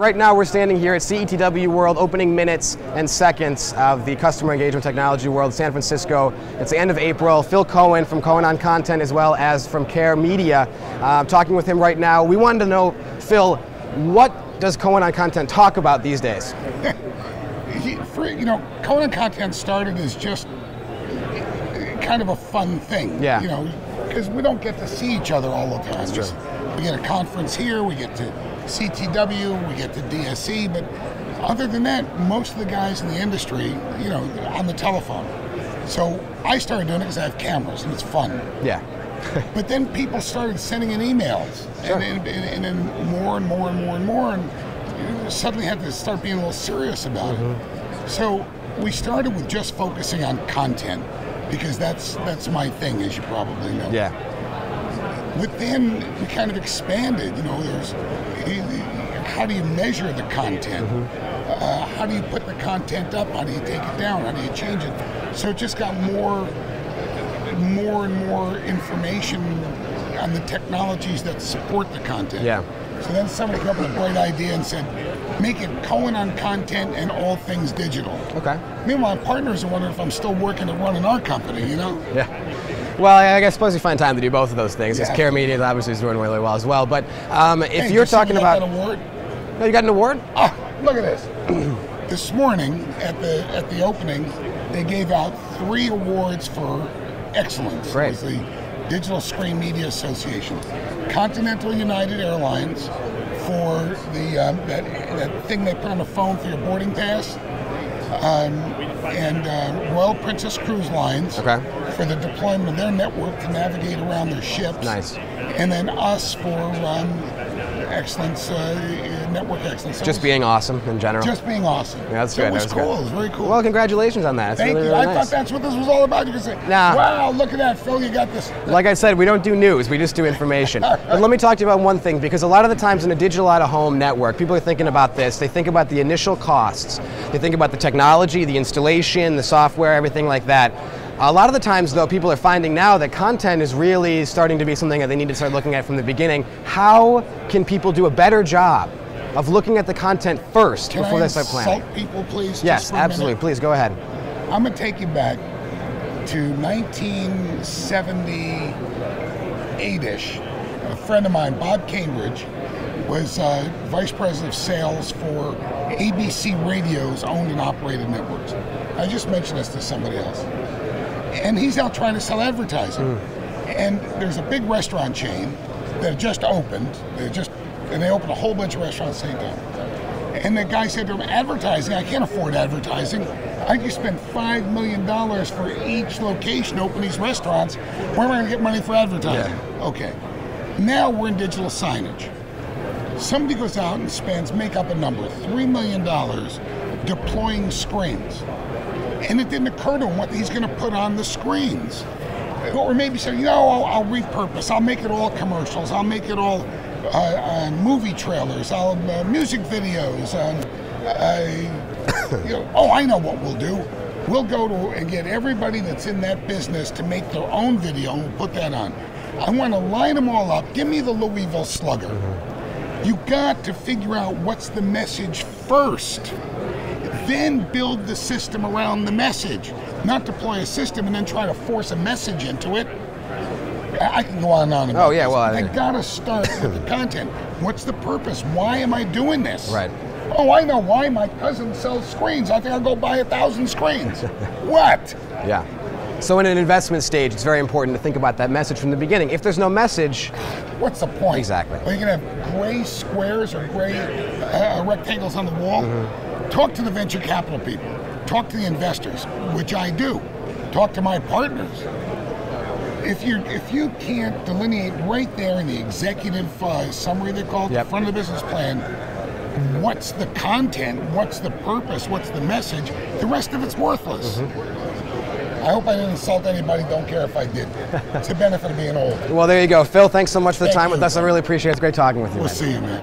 Right now we're standing here at CETW World, opening minutes and seconds of the Customer Engagement Technology World, San Francisco. It's the end of April. Phil Cohen from Cohen on Content, as well as from Care Media. Talking with him right now. We wanted to know, Phil, what does Cohen on Content talk about these days? Cohen on Content started as just kind of a fun thing. Yeah. Because we don't get to see each other all the time. That's true. We get a conference here, we get to CETW, we get to DSE, but other than that, most of the guys in the industry, on the telephone. So I started doing it because I have cameras and it's fun. Yeah. But then people started sending in emails, sure. and then more and more and more and more, and you suddenly had to start being a little serious about it. So we started with just focusing on content, because that's my thing, as you probably know. Yeah. But then we kind of expanded, there's how do you measure the content? How do you put the content up? How do you take it down? How do you change it? So it just got more and more information on the technologies that support the content. Yeah. So then somebody came up with a great idea and said, make it Cohen on Content and all things digital. Okay. Meanwhile, my partners are wondering if I'm still working at running our company, Yeah. Well, I suppose you find time to do both of those things. Yeah. Because Care Media obviously is doing really well as well. But if you're talking about... An award? No, you got an award? Oh, look at this. This morning at the opening, they gave out 3 awards for excellence. Great. It was the Digital Screen Media Association. Continental United Airlines for the that thing they put on the phone for your boarding pass. And Royal Princess Cruise Lines for the deployment of their network to navigate around their ships. Nice. And then us for excellence, network excellence. Just being awesome in general. Just being awesome. Yeah, that's so good. It was That was cool. good. It was very cool. Well, congratulations on that. That's Thank really, you. really I nice. thought that's what this was all about. You could say, wow, look at that, Phil, you got this. Like I said, we don't do news, we just do information. But let me talk to you about one thing, because a lot of the times in a digital out-of-home network, people are thinking about this. They think about the initial costs. They think about the technology, the installation, the software, everything like that. A lot of the times, though, people are finding now that content is really starting to be something that they need to start looking at from the beginning. How can people do a better job of looking at the content first before they start planning? Can I insult people, please? Yes, absolutely. Please, go ahead. I'm going to take you back to 1978-ish. A friend of mine, Bob Cambridge, was Vice President of Sales for ABC Radio's owned and operated networks. I just mentioned this to somebody else. And he's out trying to sell advertising. And there's a big restaurant chain that just opened. And they opened a whole bunch of restaurants at the same time. And the guy said to him, advertising, I can't afford advertising. I just spent $5 million for each location to open these restaurants. Where am I going to get money for advertising? Yeah. Okay. Now we're in digital signage. Somebody goes out and make up a number, $3 million deploying screens. And it didn't occur to him what he's going to put on the screens. Or maybe say, I'll repurpose. I'll make it all commercials. I'll make it all movie trailers. Music videos. I know what we'll do. We'll go and get everybody that's in that business to make their own video and we'll put that on. I want to line them all up. Give me the Louisville Slugger. You got to figure out what's the message first. Then build the system around the message. Not deploy a system and then try to force a message into it. I can go on and on about this. I gotta start with the content. What's the purpose? Why am I doing this? Right. Oh, I know why. My cousin sells screens. I think I'll go buy 1,000 screens. What? Yeah. So in an investment stage, it's very important to think about that message from the beginning. If there's no message... What's the point? Exactly. Are you going to have gray squares or gray rectangles on the wall? Talk to the venture capital people. Talk to the investors, which I do. Talk to my partners. If you can't delineate right there in the executive summary, they call it, the front of the business plan, what's the content, what's the purpose, what's the message, the rest of it's worthless. I hope I didn't insult anybody, don't care if I did. It's the benefit of being old. Well, there you go. Phil, thanks so much for the time with us. I really appreciate it. It's great talking with you. We'll see you, man.